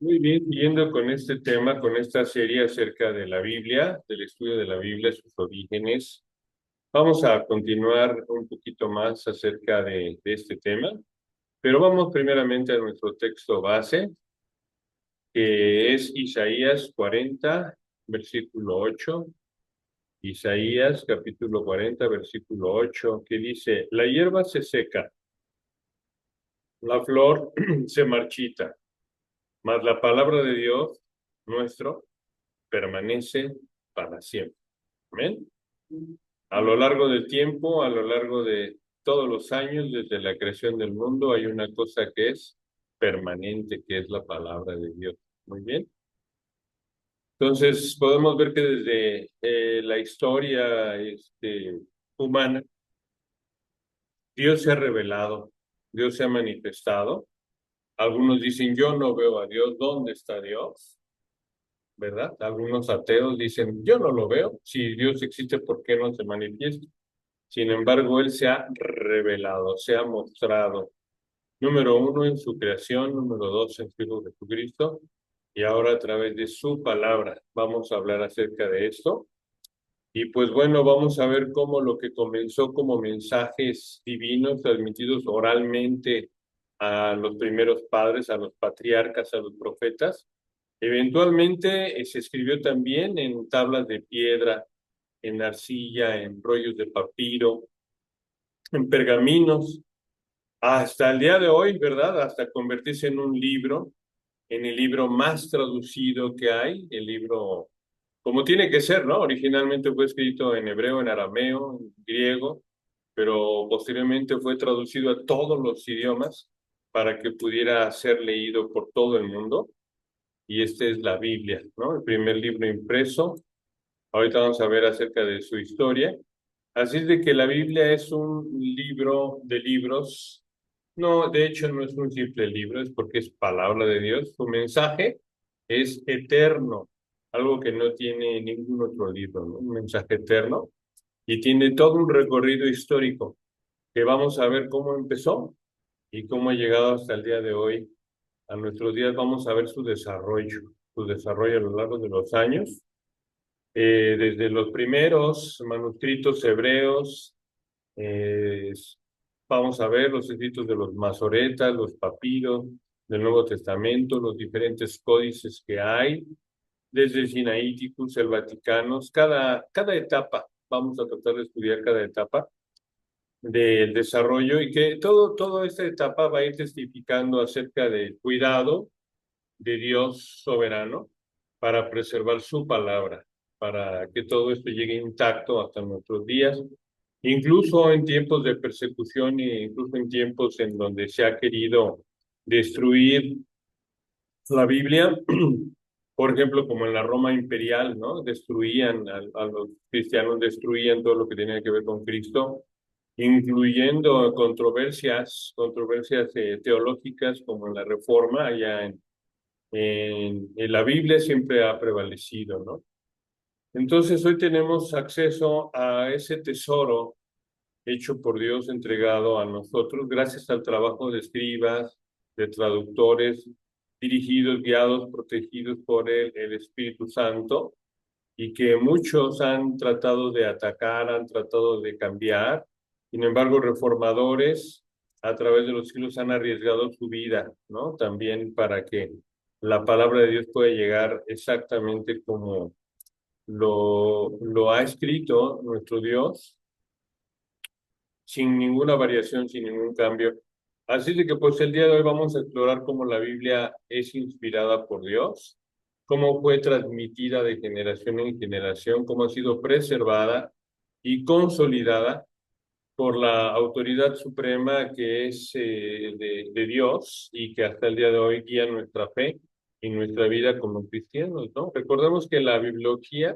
Muy bien, siguiendo con este tema, con esta serie acerca de la Biblia, del estudio de la Biblia, sus orígenes, vamos a continuar un poquito más acerca de este tema, pero vamos primeramente a nuestro texto base, que es Isaías 40, versículo 8. Isaías capítulo 40, versículo 8, que dice: La hierba se seca, la flor se marchita, mas la palabra de Dios nuestro permanece para siempre. Amén. A lo largo del tiempo, a lo largo de todos los años, desde la creación del mundo, hay una cosa que es permanente, que es la palabra de Dios. Muy bien. Entonces, podemos ver que desde la historia humana, Dios se ha revelado, Dios se ha manifestado. Algunos dicen, yo no veo a Dios, ¿dónde está Dios? ¿Verdad? Algunos ateos dicen, yo no lo veo. Si Dios existe, ¿por qué no se manifiesta? Sin embargo, Él se ha revelado, se ha mostrado. Número uno, en su creación. Número dos, en su Hijo Jesucristo. Y ahora a través de su palabra vamos a hablar acerca de esto. Y pues bueno, vamos a ver cómo lo que comenzó como mensajes divinos transmitidos oralmente a los primeros padres, a los patriarcas, a los profetas, eventualmente se escribió también en tablas de piedra, en arcilla, en rollos de papiro, en pergaminos, hasta el día de hoy, ¿verdad? Hasta convertirse en un libro, en el libro más traducido que hay, el libro como tiene que ser, ¿no? Originalmente fue escrito en hebreo, en arameo, en griego, pero posteriormente fue traducido a todos los idiomas para que pudiera ser leído por todo el mundo. Y esta es la Biblia, ¿no? El primer libro impreso. Ahorita vamos a ver acerca de su historia. Así es de que la Biblia es un libro de libros. No, de hecho no es un simple libro, es porque es palabra de Dios. Su mensaje es eterno, algo que no tiene ningún otro libro, ¿no? Un mensaje eterno y tiene todo un recorrido histórico que vamos a ver cómo empezó y cómo ha llegado hasta el día de hoy. A nuestros días vamos a ver su desarrollo a lo largo de los años, desde los primeros manuscritos hebreos. eh, Vamos a ver los escritos de los masoretas, los papiros del Nuevo Testamento, los diferentes códices que hay, desde el Sinaiticus, el Vaticanos, cada etapa. Vamos a tratar de estudiar cada etapa del desarrollo y que toda esta etapa va a ir testificando acerca del cuidado de Dios soberano para preservar su palabra, para que todo esto llegue intacto hasta nuestros días, incluso en tiempos de persecución e incluso en tiempos en donde se ha querido destruir la Biblia, por ejemplo, como en la Roma imperial, ¿no? Destruían a los cristianos, destruían todo lo que tenía que ver con Cristo, incluyendo controversias teológicas como en la Reforma, allá en la Biblia siempre ha prevalecido, ¿no? Entonces hoy tenemos acceso a ese tesoro hecho por Dios, entregado a nosotros, gracias al trabajo de escribas, de traductores, dirigidos, guiados, protegidos por el Espíritu Santo, y que muchos han tratado de atacar, han tratado de cambiar. Sin embargo, reformadores a través de los siglos han arriesgado su vida, ¿no? También para que la palabra de Dios pueda llegar exactamente como lo ha escrito nuestro Dios, sin ninguna variación, sin ningún cambio. Así de que pues el día de hoy vamos a explorar cómo la Biblia es inspirada por Dios, cómo fue transmitida de generación en generación, cómo ha sido preservada y consolidada por la autoridad suprema que es de Dios y que hasta el día de hoy guía nuestra fe y nuestra vida como cristianos, ¿no? Recordemos que la bibliología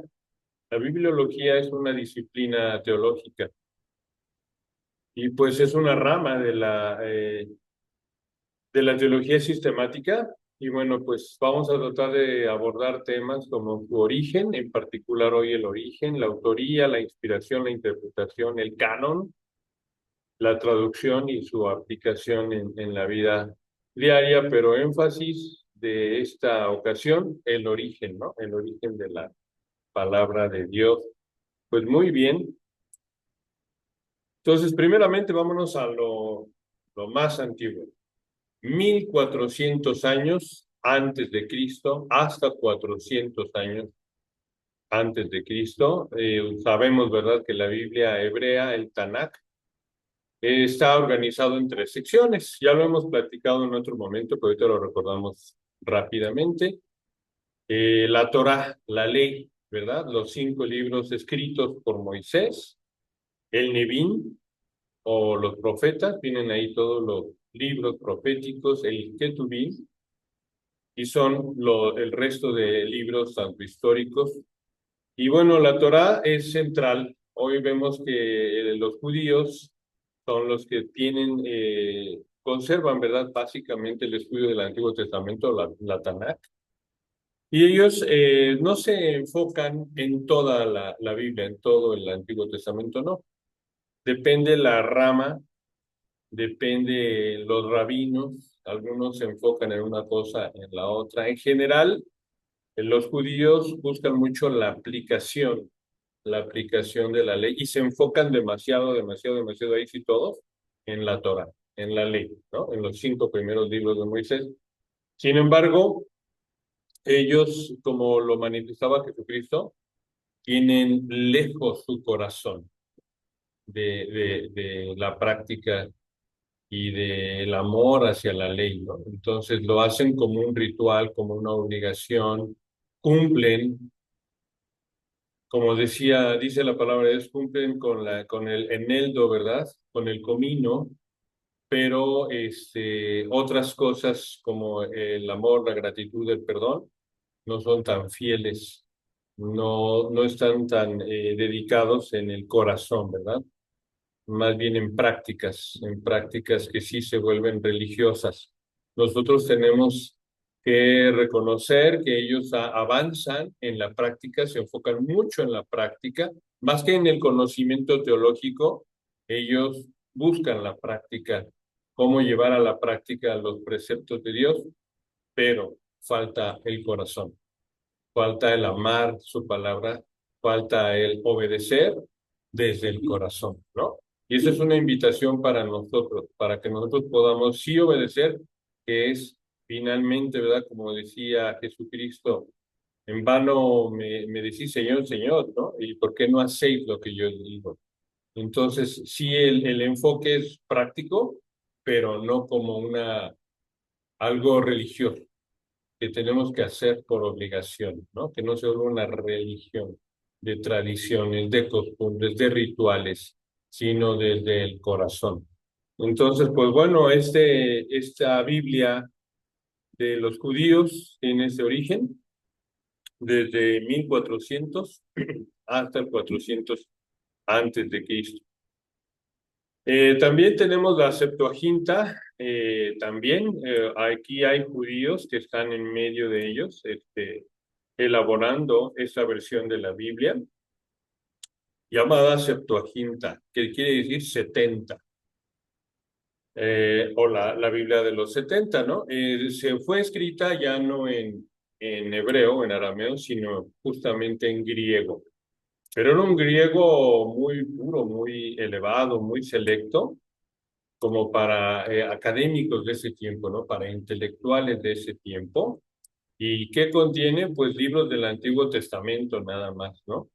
es una disciplina teológica y pues es una rama de la teología sistemática. Y bueno, pues vamos a tratar de abordar temas como su origen, en particular hoy el origen, la autoría, la inspiración, la interpretación, el canon, la traducción y su aplicación en la vida diaria, pero énfasis de esta ocasión, el origen, ¿no? El origen de la palabra de Dios. Pues muy bien. Entonces, primeramente, vámonos a lo más antiguo. 1400 años antes de Cristo, hasta 400 años antes de Cristo. Sabemos, ¿verdad?, que la Biblia hebrea, el Tanakh, está organizado en 3 secciones. Ya lo hemos platicado en otro momento, pero ahorita lo recordamos rápidamente. La Torá, la ley, ¿verdad? Los 5 libros escritos por Moisés, el Nevín o los profetas, vienen ahí todos los libros proféticos, el Ketubín, y son el resto de libros tanto históricos. Y bueno, la Torá es central. Hoy vemos que los judíos son los que conservan, ¿verdad? Básicamente el estudio del Antiguo Testamento, la Tanakh. Y ellos no se enfocan en toda la Biblia, en todo el Antiguo Testamento, no. Depende la rama, depende los rabinos. Algunos se enfocan en una cosa, en la otra. En general, los judíos buscan mucho la aplicación de la ley y se enfocan demasiado, demasiado, demasiado, ahí sí todos, en la Torah, en la ley, ¿no? En los 5 primeros libros de Moisés. Sin embargo, ellos, como lo manifestaba Jesucristo, tienen lejos su corazón de la práctica y del amor hacia la ley, ¿no? Entonces lo hacen como un ritual, como una obligación, cumplen, como dice la palabra de Dios, cumplen con el eneldo, ¿verdad? Con el comino, pero otras cosas como el amor, la gratitud, el perdón, no son tan fieles, no están tan dedicados en el corazón, ¿verdad? Más bien en prácticas que sí se vuelven religiosas. Nosotros tenemos que reconocer que ellos avanzan en la práctica, se enfocan mucho en la práctica, más que en el conocimiento teológico, ellos buscan la práctica, cómo llevar a la práctica los preceptos de Dios, pero falta el corazón, falta el amar su palabra, falta el obedecer desde el corazón, ¿no? Y esa es una invitación para nosotros, para que nosotros podamos sí obedecer, que es finalmente, ¿verdad? Como decía Jesucristo, en vano me decís Señor, Señor, ¿no? ¿Y por qué no hacéis lo que yo digo? Entonces, sí, el enfoque es práctico, pero no como algo religioso que tenemos que hacer por obligación, ¿no? Que no se vuelva una religión de tradiciones, de costumbres, de rituales, sino desde el corazón. Entonces, pues bueno, esta Biblia de los judíos tiene ese origen desde 1400 hasta el 400 antes de Cristo. También tenemos la Septuaginta, aquí hay judíos que están en medio de ellos, elaborando esa versión de la Biblia, llamada Septuaginta, que quiere decir 70, o la Biblia de los 70, ¿no? Se fue escrita ya no en hebreo, en arameo, sino justamente en griego. Pero era un griego muy puro, muy elevado, muy selecto, como para académicos de ese tiempo, ¿no? Para intelectuales de ese tiempo. ¿Y qué contiene? Pues libros del Antiguo Testamento nada más, ¿no?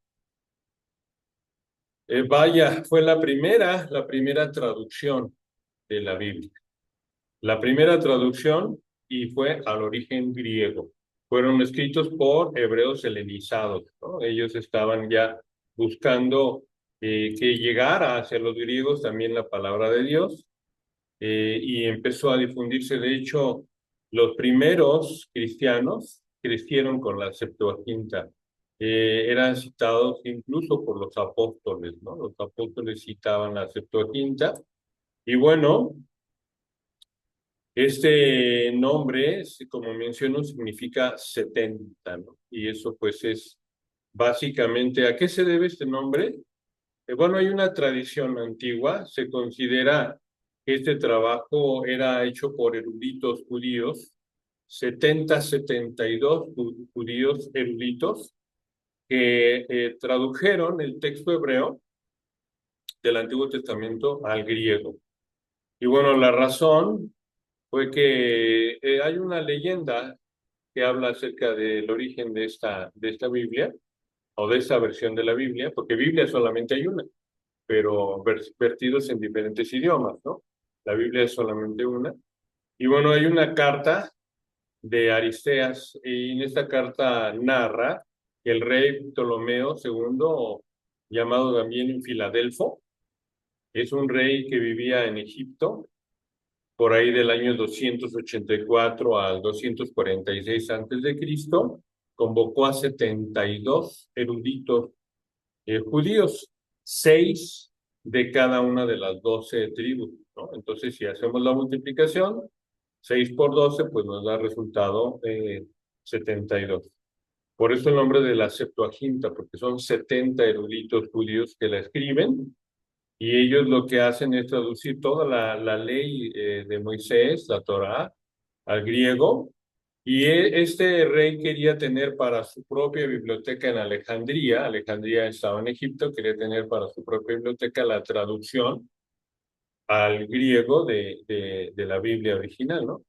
Vaya, fue la primera traducción de la Biblia. La primera traducción y fue al origen griego. Fueron escritos por hebreos helenizados, ¿no? Ellos estaban ya buscando que llegara hacia los griegos también la palabra de Dios, y empezó a difundirse. De hecho, los primeros cristianos crecieron con la Septuaginta. Eran citados incluso por los apóstoles, ¿no? Los apóstoles citaban la Septuaginta. Y bueno, este nombre, como menciono, significa 70, ¿no? Y eso pues es básicamente, ¿a qué se debe este nombre? Bueno, hay una tradición antigua, se considera que este trabajo era hecho por eruditos judíos 72 judíos eruditos que tradujeron el texto hebreo del Antiguo Testamento al griego. Y bueno, la razón fue que hay una leyenda que habla acerca del origen de esta Biblia, o de esta versión de la Biblia, porque Biblia solamente hay una, pero vertidos en diferentes idiomas, ¿no? La Biblia es solamente una. Y bueno, hay una carta de Aristeas, y en esta carta narra que el rey Ptolomeo II, llamado también Filadelfo, es un rey que vivía en Egipto por ahí del año 284 al 246 antes de Cristo, convocó a 72 eruditos judíos, 6 de cada una de las 12 tribus, ¿no? Entonces, si hacemos la multiplicación, 6 por 12, pues nos da resultado 72. Por eso el nombre de la Septuaginta, porque son 70 eruditos judíos que la escriben, y ellos lo que hacen es traducir toda la ley de Moisés, la Torá, al griego, y este rey quería tener para su propia biblioteca en Alejandría. Alejandría estaba en Egipto, quería tener para su propia biblioteca la traducción al griego de la Biblia original, ¿no?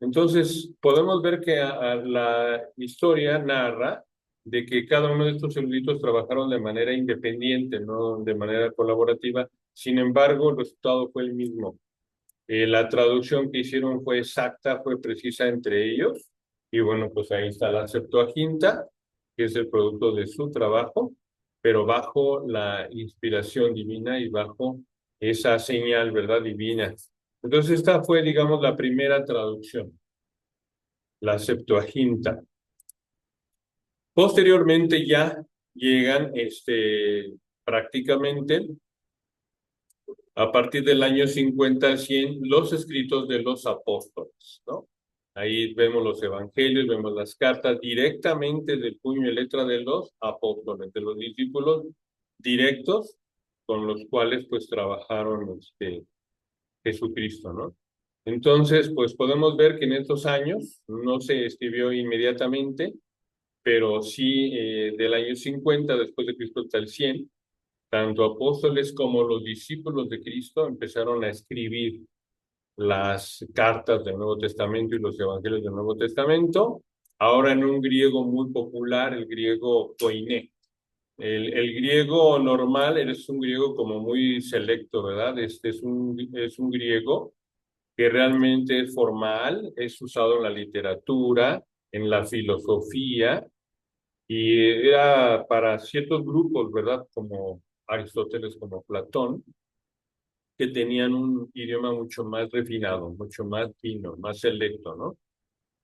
Entonces, podemos ver que la historia narra de que cada uno de estos eruditos trabajaron de manera independiente, no de manera colaborativa. Sin embargo, el resultado fue el mismo. La traducción que hicieron fue exacta, fue precisa entre ellos. Y bueno, pues ahí está la Septuaginta, que es el producto de su trabajo, pero bajo la inspiración divina y bajo esa señal, ¿verdad? Divina. Entonces, esta fue, digamos, la primera traducción, la Septuaginta. Posteriormente ya llegan prácticamente a partir del año 50 al 100 los escritos de los apóstoles, ¿no? Ahí vemos los evangelios, vemos las cartas directamente del puño y letra de los apóstoles, de los discípulos directos con los cuales pues trabajaron Jesucristo, ¿no? Entonces, pues podemos ver que en estos años no se escribió inmediatamente, pero sí del año 50 después de Cristo hasta el 100, tanto apóstoles como los discípulos de Cristo empezaron a escribir las cartas del Nuevo Testamento y los evangelios del Nuevo Testamento, ahora en un griego muy popular, el griego koiné. El griego normal es un griego como muy selecto, ¿verdad? Es un griego que realmente es formal, es usado en la literatura, en la filosofía, y era para ciertos grupos, ¿verdad? Como Aristóteles, como Platón, que tenían un idioma mucho más refinado, mucho más fino, más selecto, ¿no?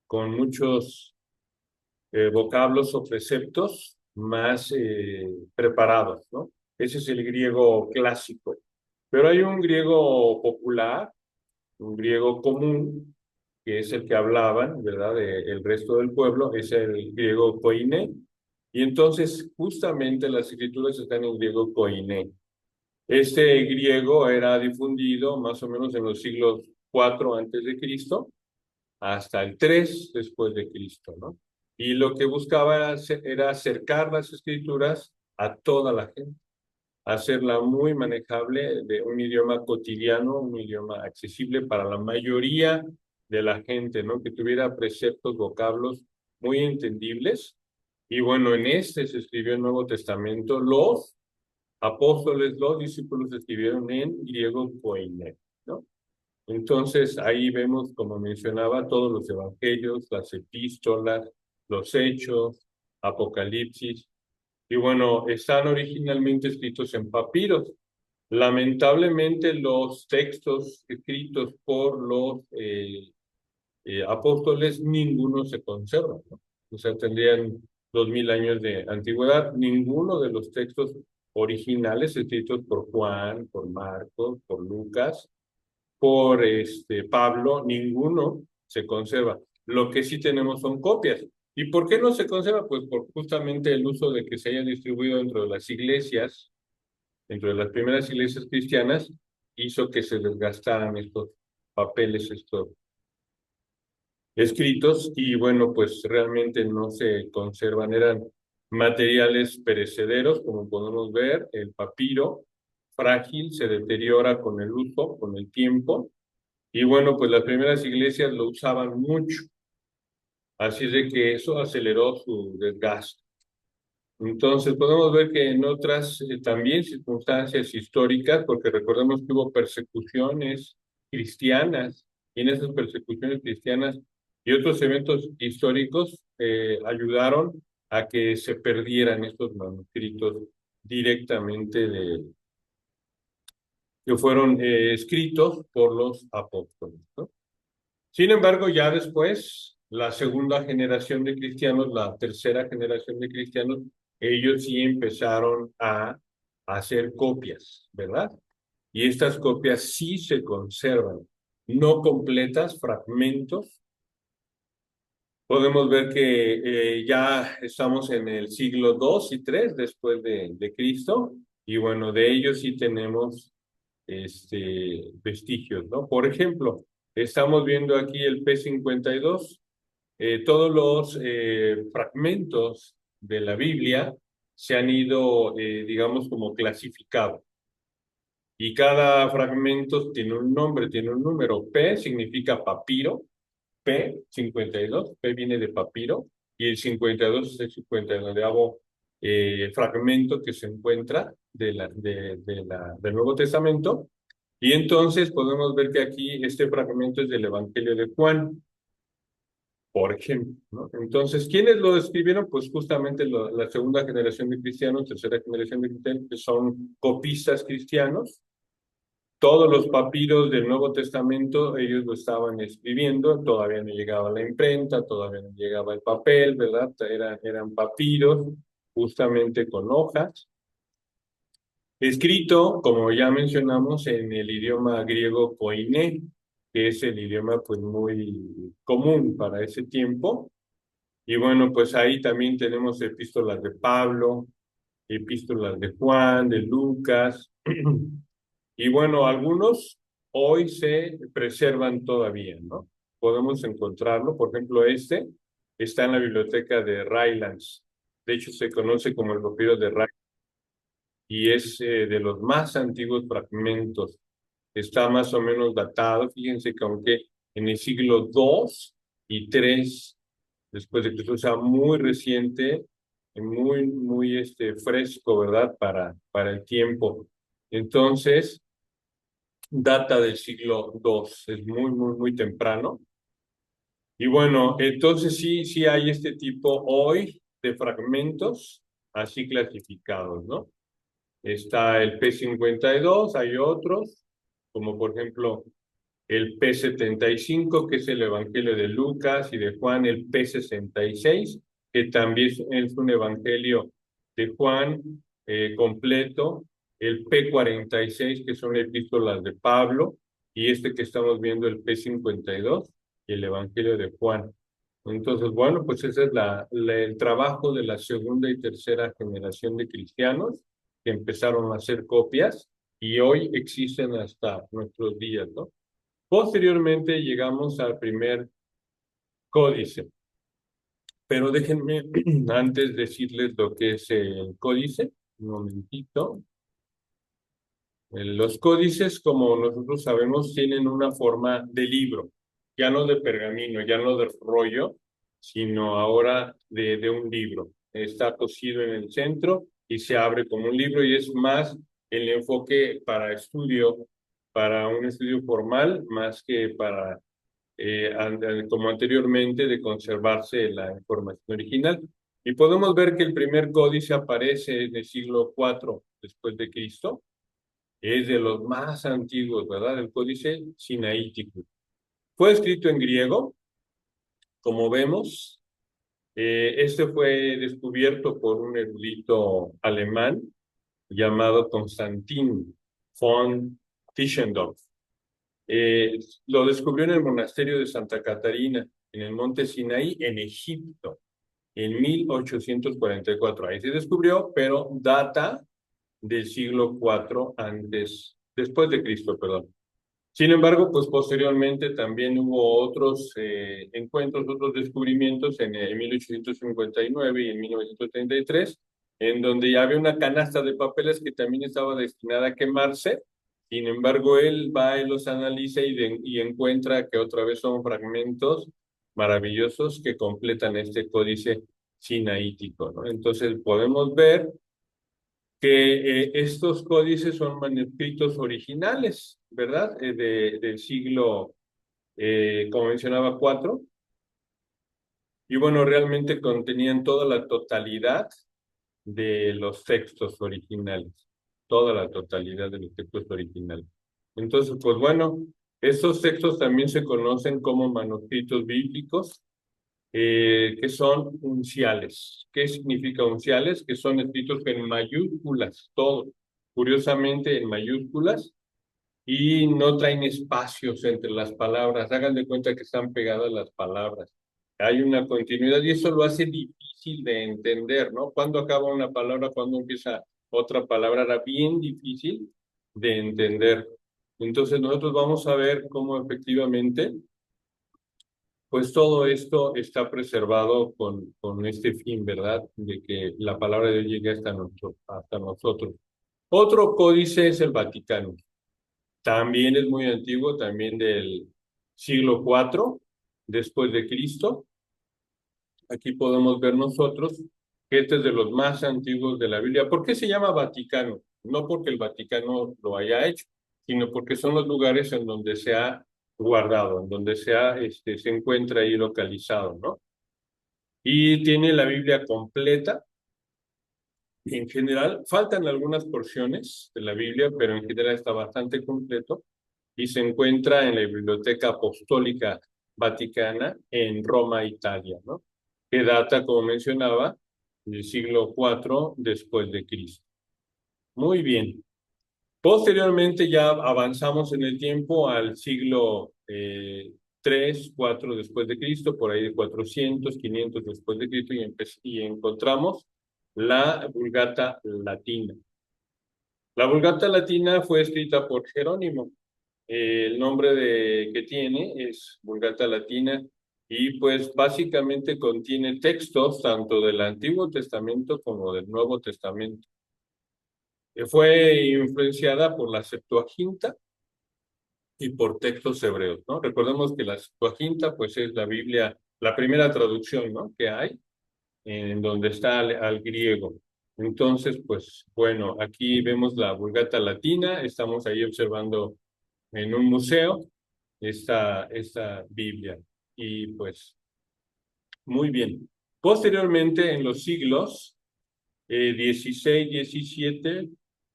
Con muchos vocablos o preceptos más preparados, ¿no? Ese es el griego clásico. Pero hay un griego popular, un griego común, que es el que hablaban, ¿verdad? El resto del pueblo, es el griego koiné. Y entonces, justamente las escrituras están en griego koiné. Este griego era difundido más o menos en los siglos 4 antes de Cristo hasta el 3 después de Cristo, ¿no? Y lo que buscaba era acercar las escrituras a toda la gente, hacerla muy manejable, de un idioma cotidiano, un idioma accesible para la mayoría de la gente, ¿no? Que tuviera preceptos, vocablos muy entendibles. Y bueno, en este se escribió el Nuevo Testamento. Los apóstoles, los discípulos escribieron en griego koiné, ¿no? Entonces ahí vemos, como mencionaba, todos los evangelios, las epístolas, los hechos, Apocalipsis, y bueno, están originalmente escritos en papiros. Lamentablemente los textos escritos por los apóstoles, ninguno se conserva, ¿no? O sea, tendrían 2000 años de antigüedad. Ninguno de los textos originales escritos por Juan, por Marcos, por Lucas, por Pablo, ninguno se conserva. Lo que sí tenemos son copias. ¿Y por qué no se conserva? Pues por justamente el uso de que se haya distribuido dentro de las iglesias, dentro de las primeras iglesias cristianas, hizo que se desgastaran estos papeles, escritos y bueno, pues realmente no se conservan, eran materiales perecederos, como podemos ver, el papiro frágil se deteriora con el uso, con el tiempo, y bueno, pues las primeras iglesias lo usaban mucho, así es de que eso aceleró su desgaste. Entonces podemos ver que en otras también circunstancias históricas, porque recordemos que hubo persecuciones cristianas, y en esas persecuciones cristianas y otros eventos históricos ayudaron a que se perdieran estos manuscritos directamente que fueron escritos por los apóstoles, ¿no? Sin embargo, ya después, la segunda generación de cristianos, la tercera generación de cristianos, ellos sí empezaron a hacer copias, ¿verdad? Y estas copias sí se conservan, no completas, fragmentos. Podemos ver que ya estamos en el siglo II y III después de Cristo, y bueno, de ellos sí tenemos vestigios, ¿no? Por ejemplo, estamos viendo aquí el P52, todos los fragmentos de la Biblia se han ido, digamos, como clasificados. Y cada fragmento tiene un nombre, tiene un número. P significa papiro, P52, P viene de papiro, y el 52 es el 52 fragmento que se encuentra del Nuevo Testamento. Y entonces podemos ver que aquí este fragmento es del Evangelio de Juan, por ejemplo, ¿no? Entonces, ¿quiénes lo escribieron? Pues justamente la segunda generación de cristianos, tercera generación de cristianos, que son copistas cristianos. Todos los papiros del Nuevo Testamento, ellos lo estaban escribiendo, todavía no llegaba la imprenta, todavía no llegaba el papel, ¿verdad? Eran papiros justamente con hojas, escrito, como ya mencionamos, en el idioma griego koiné, que es el idioma pues muy común para ese tiempo. Y bueno, pues ahí también tenemos epístolas de Pablo, epístolas de Juan, de Lucas. Y bueno, algunos hoy se preservan todavía, ¿no? Podemos encontrarlo. Por ejemplo, este está en la biblioteca de Rylands. De hecho, se conoce como el papiro de Rylands y es de los más antiguos fragmentos. Está más o menos datado. Fíjense que aunque en el siglo II y III después de Cristo, o sea, muy reciente, muy fresco, ¿verdad? Para el tiempo. Entonces, data del siglo II, es muy temprano. Y bueno, entonces sí hay este tipo hoy de fragmentos así clasificados, ¿no? Está el P52, hay otros, como por ejemplo el P75, que es el Evangelio de Lucas y de Juan, el P66, que también es un Evangelio de Juan completo, el P46, que son epístolas de Pablo, y este que estamos viendo, el P52, y el Evangelio de Juan. Entonces, bueno, pues ese es el trabajo de la segunda y tercera generación de cristianos que empezaron a hacer copias y hoy existen hasta nuestros días, ¿no? Posteriormente llegamos al primer códice, pero déjenme antes decirles lo que es el códice, un momentito. Los códices, como nosotros sabemos, tienen una forma de libro, ya no de pergamino, ya no de rollo, sino ahora de un libro. Está cosido en el centro y se abre como un libro y es más el enfoque para estudio, para un estudio formal, más que para como anteriormente, de conservarse la información original. Y podemos ver que el primer códice aparece en el siglo IV después de Cristo. Es de los más antiguos, ¿verdad? El códice sinaítico. Fue escrito en griego, como vemos. Este fue descubierto por un erudito alemán llamado Constantin von Tischendorf. Lo descubrió en el monasterio de Santa Catarina, en el monte Sinaí, en Egipto, en 1844. Ahí se descubrió, pero data del siglo IV después de Cristo, perdón. Sin embargo, pues posteriormente también hubo otros encuentros, otros descubrimientos en 1859 y en 1933, en donde ya había una canasta de papeles que también estaba destinada a quemarse. Sin embargo, él va y los analiza y encuentra que otra vez son fragmentos maravillosos que completan este códice sinaítico, ¿no? Entonces podemos ver que estos códices son manuscritos originales, ¿verdad? Del siglo, como mencionaba, cuatro. Y bueno, realmente contenían toda la totalidad de los textos originales, toda la totalidad de los textos originales. Entonces, pues bueno, estos textos también se conocen como manuscritos bíblicos, que son unciales. ¿Qué significa unciales? Que son escritos en mayúsculas, todos, curiosamente en mayúsculas, y no traen espacios entre las palabras. Hagan de cuenta que están pegadas las palabras. Hay una continuidad y eso lo hace difícil de entender, ¿no? Cuando acaba una palabra, cuando empieza otra palabra, era bien difícil de entender. Entonces nosotros vamos a ver cómo efectivamente pues todo esto está preservado con este fin, ¿verdad? De que la palabra de Dios llegue hasta nosotros. Otro códice es el Vaticano. También es muy antiguo, también del siglo IV después de Cristo. Aquí podemos ver nosotros que este es de los más antiguos de la Biblia. ¿Por qué se llama Vaticano? No porque el Vaticano lo haya hecho, sino porque son los lugares en donde se ha guardado, en donde se encuentra ahí localizado, ¿no? Y tiene la Biblia completa. En general, faltan algunas porciones de la Biblia, pero en general está bastante completo y se encuentra en la Biblioteca Apostólica Vaticana en Roma, Italia, ¿no? Que data, como mencionaba, del siglo IV después de Cristo. Muy bien. Posteriormente ya avanzamos en el tiempo al siglo III, IV después de Cristo, por ahí de 400, 500 después de Cristo, y encontramos la Vulgata Latina. La Vulgata Latina fue escrita por Jerónimo. El nombre que tiene es Vulgata Latina y pues básicamente contiene textos tanto del Antiguo Testamento como del Nuevo Testamento. Fue influenciada por la Septuaginta y por textos hebreos, ¿no? Recordemos que la Septuaginta pues es la Biblia, la primera traducción, ¿no? Que hay, en donde está al griego. Entonces, pues bueno, aquí vemos la Vulgata Latina, estamos ahí observando en un museo esta Biblia. Y pues, muy bien. Posteriormente, en los siglos 16, 17,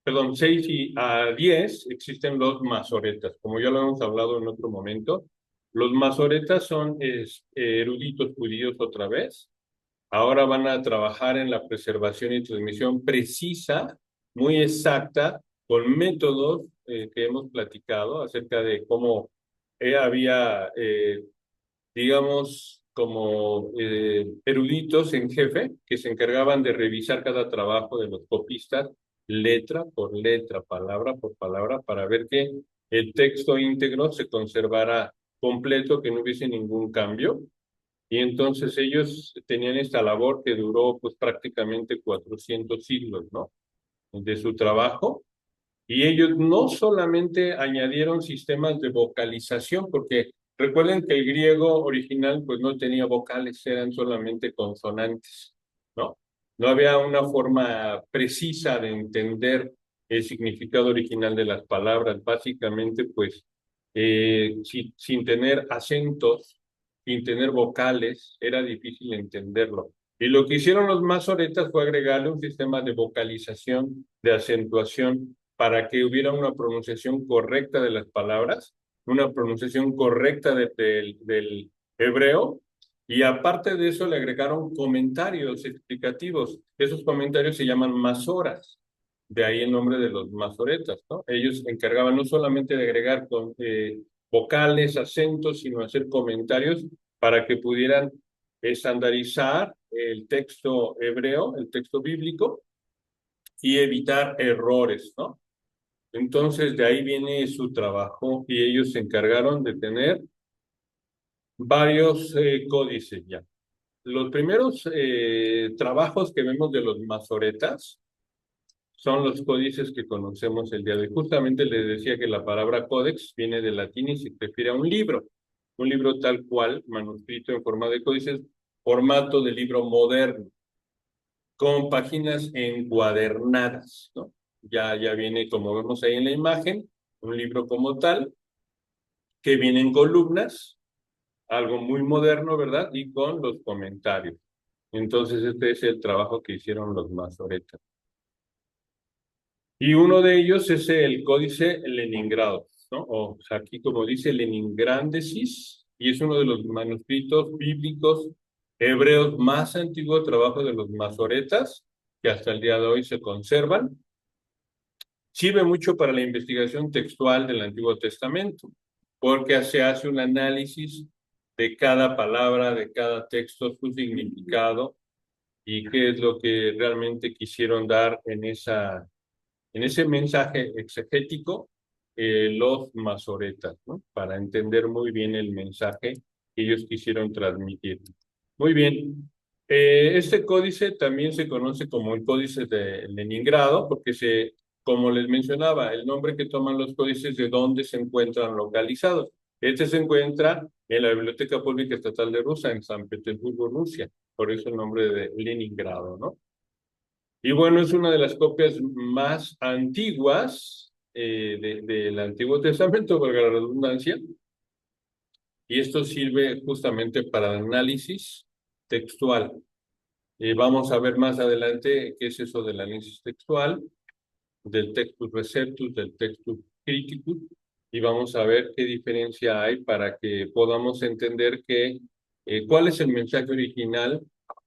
perdón, 6 a 10, existen los masoretas. Como ya lo hemos hablado en otro momento, los masoretas son eruditos judíos otra vez. Ahora van a trabajar en la preservación y transmisión precisa, muy exacta, con métodos que hemos platicado acerca de cómo había, digamos, como eruditos en jefe que se encargaban de revisar cada trabajo de los copistas, letra por letra, palabra por palabra, para ver que el texto íntegro se conservara completo, que no hubiese ningún cambio. Y entonces ellos tenían esta labor que duró pues prácticamente 400 siglos, ¿no? De su trabajo. Y ellos no solamente añadieron sistemas de vocalización, porque recuerden que el griego original pues no tenía vocales, eran solamente consonantes, ¿no? No había una forma precisa de entender el significado original de las palabras. Básicamente, pues, sin tener acentos, sin tener vocales, era difícil entenderlo. Y lo que hicieron los masoretas fue agregarle un sistema de vocalización, de acentuación, para que hubiera una pronunciación correcta de las palabras, una pronunciación correcta del hebreo, y aparte de eso le agregaron comentarios explicativos. Esos comentarios se llaman masoras, de ahí el nombre de los masoretas, ¿no? Ellos se encargaban no solamente de agregar vocales, acentos, sino hacer comentarios para que pudieran estandarizar el texto hebreo, el texto bíblico, y evitar errores, ¿no? Entonces, de ahí viene su trabajo y ellos se encargaron de tener varios códices ya. Los primeros trabajos que vemos de los masoretas son los códices que conocemos el día de hoy. Justamente les decía que la palabra códex viene del latín y se refiere a un libro tal cual, manuscrito en forma de códices, formato de libro moderno, con páginas encuadernadas, ¿no? Ya viene, como vemos ahí en la imagen, un libro como tal, que viene en columnas, algo muy moderno, ¿verdad? Y con los comentarios. Entonces, este es el trabajo que hicieron los masoretas. Y uno de ellos es el Códice Leningrado, ¿no? O sea, aquí como dice Leningrándesis, y es uno de los manuscritos bíblicos hebreos más antiguos, trabajo de los masoretas, que hasta el día de hoy se conservan. Sirve mucho para la investigación textual del Antiguo Testamento, porque se hace un análisis de cada palabra, de cada texto, su significado y qué es lo que realmente quisieron dar en ese mensaje exegético los masoretas, ¿no? Para entender muy bien el mensaje que ellos quisieron transmitir. Muy bien. Este códice también se conoce como el Códice de Leningrado, porque como les mencionaba, el nombre que toman los códices de dónde se encuentran localizados. Este se encuentra en la Biblioteca Pública Estatal de Rusia, en San Petersburgo, Rusia. Por eso el nombre de Leningrado, ¿no? Y bueno, es una de las copias más antiguas del Antiguo Testamento, valga la redundancia, y esto sirve justamente para análisis textual. Vamos a ver más adelante qué es eso del análisis textual, del textus receptus, del textus criticus, y vamos a ver qué diferencia hay para que podamos entender cuál es el mensaje original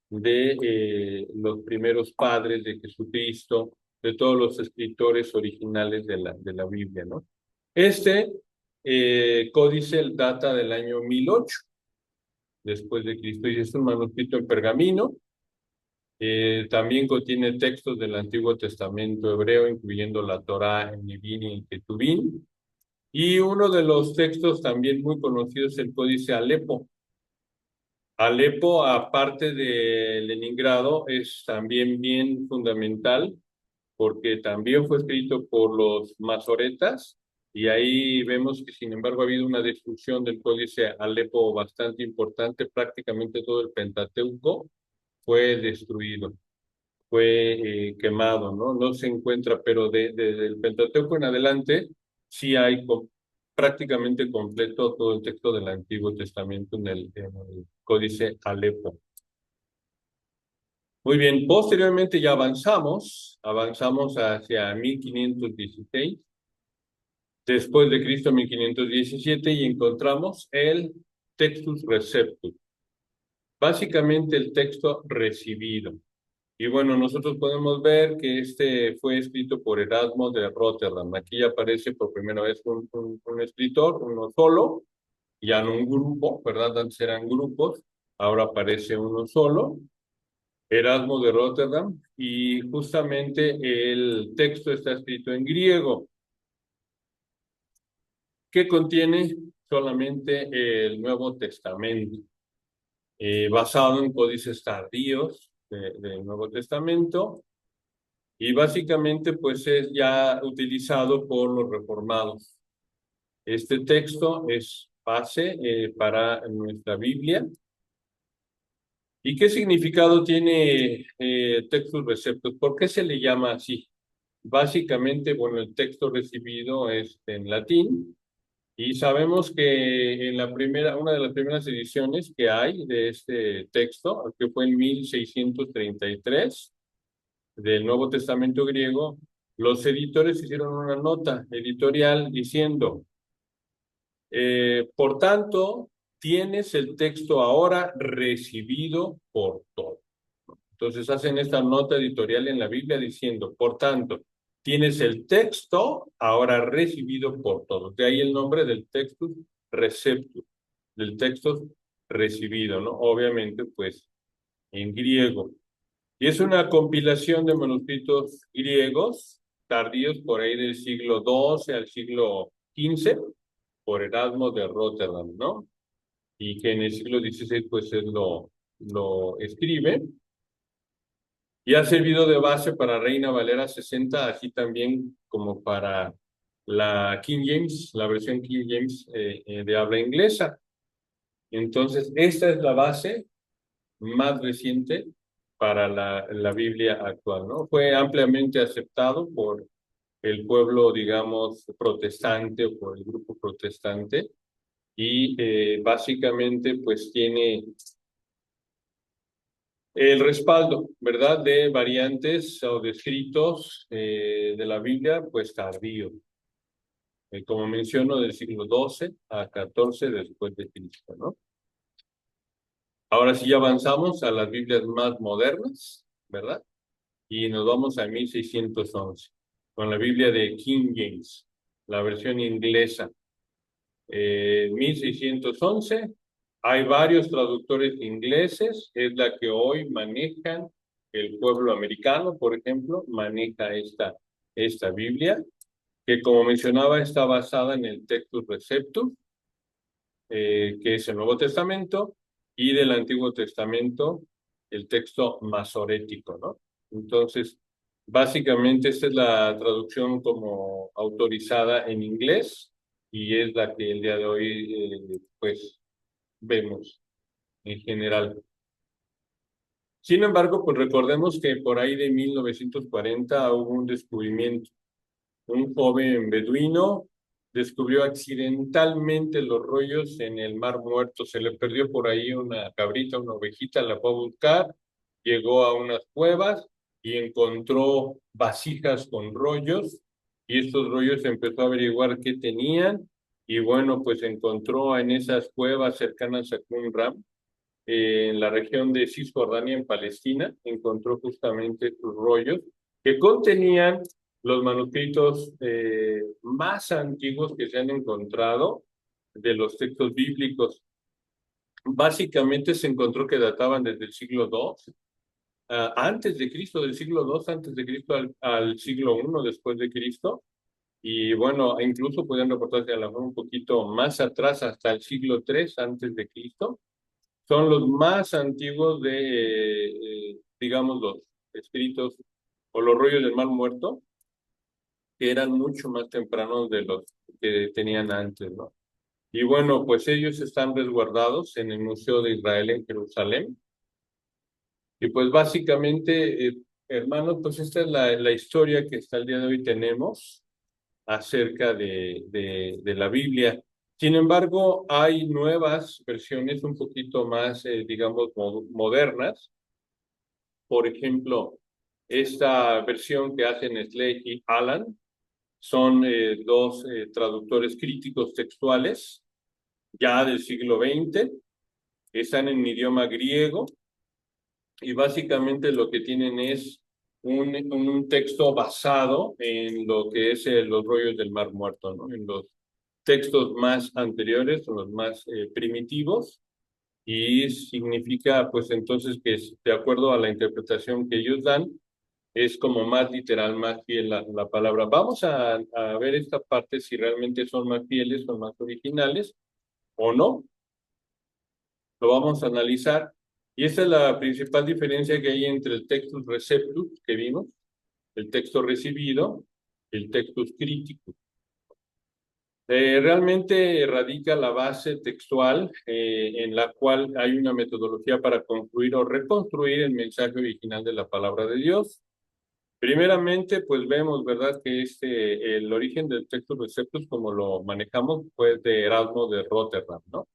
de los primeros padres de Jesucristo, de todos los escritores originales de la Biblia, ¿no? Este códice data del año 1008 después de Cristo y es un manuscrito en pergamino. También contiene textos del Antiguo Testamento hebreo, incluyendo la Torá en Nevi'im y en Ketuvim. Y uno de los textos también muy conocidos es el Códice Alepo. Alepo, aparte de Leningrado, es también bien fundamental porque también fue escrito por los masoretas y ahí vemos que sin embargo ha habido una destrucción del Códice Alepo bastante importante, prácticamente todo el Pentateuco fue destruido, fue quemado, ¿no? No se encuentra, pero del Pentateuco en adelante sí hay prácticamente completo todo el texto del Antiguo Testamento en el Códice Alepo. Muy bien, posteriormente ya avanzamos hacia 1516, después de Cristo 1517, y encontramos el Textus Receptus, básicamente el texto recibido. Y bueno, nosotros podemos ver que este fue escrito por Erasmo de Rotterdam. Aquí ya aparece por primera vez un escritor, uno solo, ya no un grupo, ¿verdad? Antes eran grupos, ahora aparece uno solo. Erasmo de Rotterdam, y justamente el texto está escrito en griego, que contiene solamente el Nuevo Testamento, basado en códices tardíos del Nuevo Testamento, y básicamente pues es ya utilizado por los reformados. Este texto es base para nuestra Biblia. ¿Y qué significado tiene Textus Receptus? ¿Por qué se le llama así? Básicamente, bueno, el texto recibido es en latín y sabemos que en una de las primeras ediciones que hay de este texto, que fue en 1633 del Nuevo Testamento griego, los editores hicieron una nota editorial diciendo, por tanto, tienes el texto ahora recibido por todos. Entonces hacen esta nota editorial en la Biblia diciendo, por tanto, tienes el texto ahora recibido por todos. De ahí el nombre del textus receptus, del texto recibido, ¿no? Obviamente, pues, en griego. Y es una compilación de manuscritos griegos tardíos por ahí del siglo XII al siglo XV, por Erasmo de Rotterdam, ¿no? Y que en el siglo XVI pues él lo escribe y ha servido de base para Reina Valera 60, así también como para la King James, la versión King James de habla inglesa. Entonces, esta es la base más reciente para la Biblia actual, ¿no? Fue ampliamente aceptado por el pueblo, digamos, protestante o por el grupo protestante y básicamente pues tiene el respaldo, ¿verdad? De variantes o de escritos de la Biblia, pues tardío. Como menciono, del siglo XII a XIV después de Cristo, ¿no? Ahora sí ya avanzamos a las Biblias más modernas, ¿verdad? Y nos vamos a 1611, con la Biblia de King James, la versión inglesa. 1611, hay varios traductores ingleses, es la que hoy manejan el pueblo americano, por ejemplo, maneja esta Biblia, que como mencionaba está basada en el Textus Receptus, que es el Nuevo Testamento, y del Antiguo Testamento, el texto masorético, ¿no? Entonces, básicamente esta es la traducción como autorizada en inglés y es la que el día de hoy, pues, vemos en general. Sin embargo, pues recordemos que por ahí de 1940 hubo un descubrimiento. Un joven beduino descubrió accidentalmente los rollos en el Mar Muerto. Se le perdió por ahí una cabrita, una ovejita, la fue a buscar, llegó a unas cuevas y encontró vasijas con rollos y estos rollos empezó a averiguar qué tenían y bueno, pues encontró en esas cuevas cercanas a Qumran, en la región de Cisjordania, en Palestina, encontró justamente estos rollos que contenían los manuscritos más antiguos que se han encontrado de los textos bíblicos. Básicamente se encontró que databan desde el siglo II, antes de Cristo, del siglo II antes de Cristo al siglo I después de Cristo. Y bueno, incluso pueden reportarse a lo mejor un poquito más atrás, hasta el siglo III antes de Cristo. Son los más antiguos de, digamos, los escritos o los rollos del Mar Muerto, que eran mucho más tempranos de los que tenían antes, ¿no? Y bueno, pues ellos están resguardados en el Museo de Israel en Jerusalén. Y pues básicamente, hermanos, pues esta es la historia que hasta el día de hoy tenemos acerca de la Biblia. Sin embargo, hay nuevas versiones un poquito más, digamos, modernas. Por ejemplo, esta versión que hacen Slade y Alan son dos traductores críticos textuales ya del siglo XX, están en idioma griego y básicamente lo que tienen es un texto basado en lo que es los rollos del Mar Muerto, ¿no? En los textos más anteriores, los más primitivos, y significa, pues entonces, que de acuerdo a la interpretación que ellos dan, es como más literal, más fiel la palabra. Vamos a ver esta parte si realmente son más fieles, son más originales o no. Lo vamos a analizar. Y esta es la principal diferencia que hay entre el textus receptus que vimos, el texto recibido, el textus crítico. Realmente radica la base textual en la cual hay una metodología para construir o reconstruir el mensaje original de la palabra de Dios. Primeramente, pues vemos, ¿verdad?, que el origen del texto receptus, como lo manejamos, fue de Erasmo de Rotterdam, ¿no?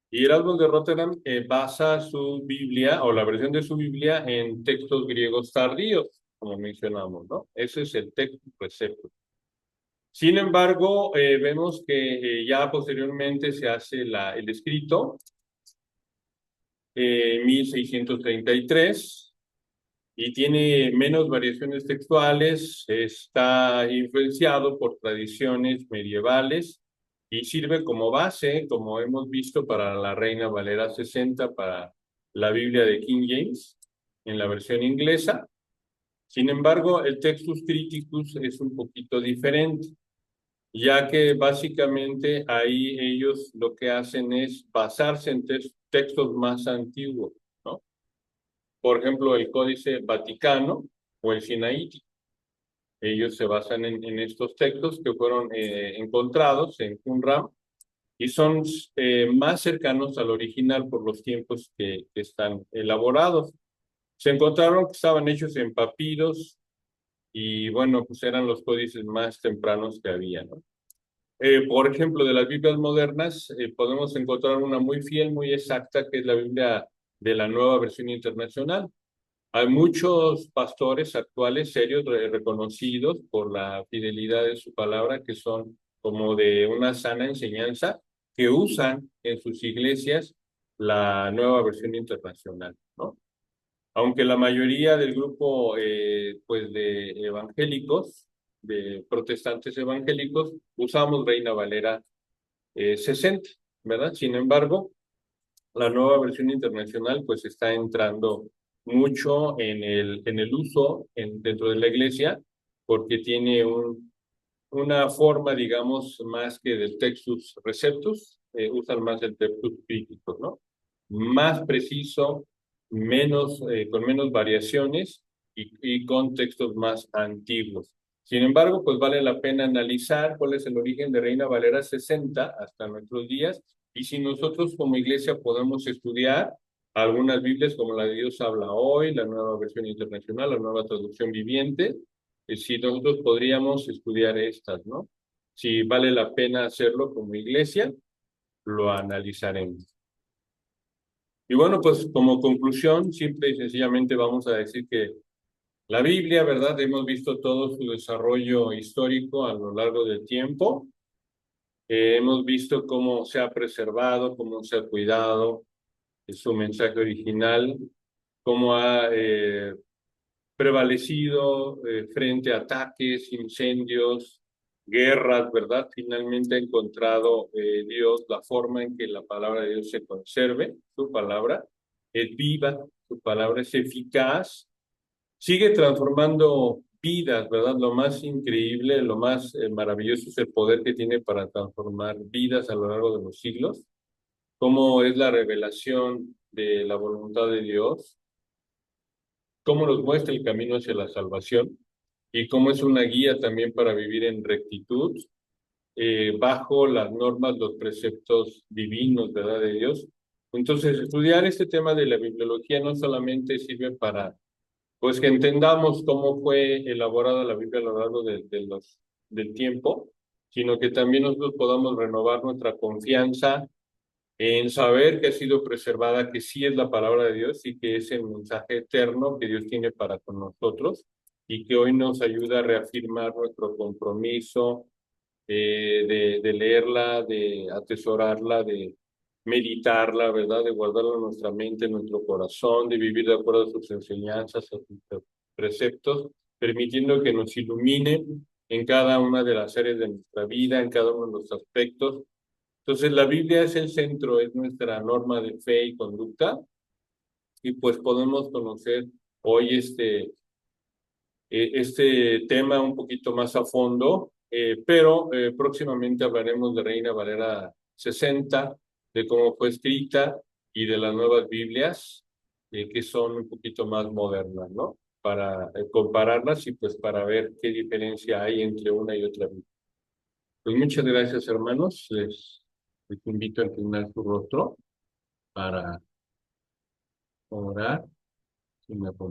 Y Erasmo de Rotterdam basa su Biblia o la versión de su Biblia en textos griegos tardíos, como mencionamos, ¿no? Ese es el texto receptus. Sin embargo, vemos que ya posteriormente se hace el escrito, 1633, y tiene menos variaciones textuales, está influenciado por tradiciones medievales y sirve como base, como hemos visto, para la Reina Valera 60, para la Biblia de King James, en la versión inglesa. Sin embargo, el Textus Criticus es un poquito diferente, ya que básicamente ahí ellos lo que hacen es basarse en textos más antiguos, ¿no? Por ejemplo, el Códice Vaticano o el Sinaítico. Ellos se basan en estos textos que fueron encontrados en Qumran y son más cercanos al original por los tiempos que están elaborados. Se encontraron que estaban hechos en papiros y bueno, pues eran los códices más tempranos que había, ¿no? Por ejemplo, de las Biblias modernas, podemos encontrar una muy fiel, muy exacta, que es la Biblia de la Nueva Versión Internacional. Hay muchos pastores actuales, serios, reconocidos por la fidelidad de su palabra, que son como de una sana enseñanza, que usan en sus iglesias la Nueva Versión Internacional, ¿no? Aunque la mayoría del grupo, pues, de evangélicos, de protestantes evangélicos, usamos Reina Valera 60, ¿verdad? Sin embargo, la nueva versión internacional pues está entrando mucho en el uso dentro de la iglesia porque tiene una forma, digamos, más que del Textus Receptus, usan más el Textus Críticos, ¿no? Más preciso, con menos variaciones y con textos más antiguos. Sin embargo, pues vale la pena analizar cuál es el origen de Reina Valera 60 hasta nuestros días y si nosotros como iglesia podemos estudiar algunas Biblias como la de Dios habla hoy, la nueva versión internacional, la nueva traducción viviente, si nosotros podríamos estudiar estas, ¿no? Si vale la pena hacerlo como iglesia, lo analizaremos. Y bueno, pues como conclusión, simple y sencillamente vamos a decir que la Biblia, ¿verdad? Hemos visto todo su desarrollo histórico a lo largo del tiempo. Hemos visto cómo se ha preservado, cómo se ha cuidado su mensaje original, cómo ha prevalecido frente a ataques, incendios, guerras, ¿verdad? Finalmente ha encontrado Dios la forma en que la palabra de Dios se conserve, su palabra es viva, su palabra es eficaz, sigue transformando vidas, ¿verdad? Lo más increíble, lo más maravilloso es el poder que tiene para transformar vidas a lo largo de los siglos, cómo es la revelación de la voluntad de Dios, cómo nos muestra el camino hacia la salvación y cómo es una guía también para vivir en rectitud, bajo las normas, los preceptos divinos, ¿verdad? De Dios. Entonces, estudiar este tema de la bibliología no solamente sirve para, pues, que entendamos cómo fue elaborada la Biblia a lo largo del tiempo, sino que también nosotros podamos renovar nuestra confianza en saber que ha sido preservada, que sí es la palabra de Dios y que es el mensaje eterno que Dios tiene para con nosotros y que hoy nos ayuda a reafirmar nuestro compromiso de leerla, de atesorarla, de meditarla, ¿verdad? De guardarla en nuestra mente, en nuestro corazón, de vivir de acuerdo a sus enseñanzas, a sus preceptos, permitiendo que nos ilumine en cada una de las áreas de nuestra vida, en cada uno de los aspectos. Entonces, la Biblia es el centro, es nuestra norma de fe y conducta, y pues podemos conocer hoy este tema un poquito más a fondo, pero próximamente hablaremos de Reina Valera 60, de cómo fue escrita y de las nuevas Biblias, que son un poquito más modernas, ¿no? Para compararlas y pues para ver qué diferencia hay entre una y otra Biblia. Pues muchas gracias, hermanos. Les invito a inclinar su rostro para orar. Si me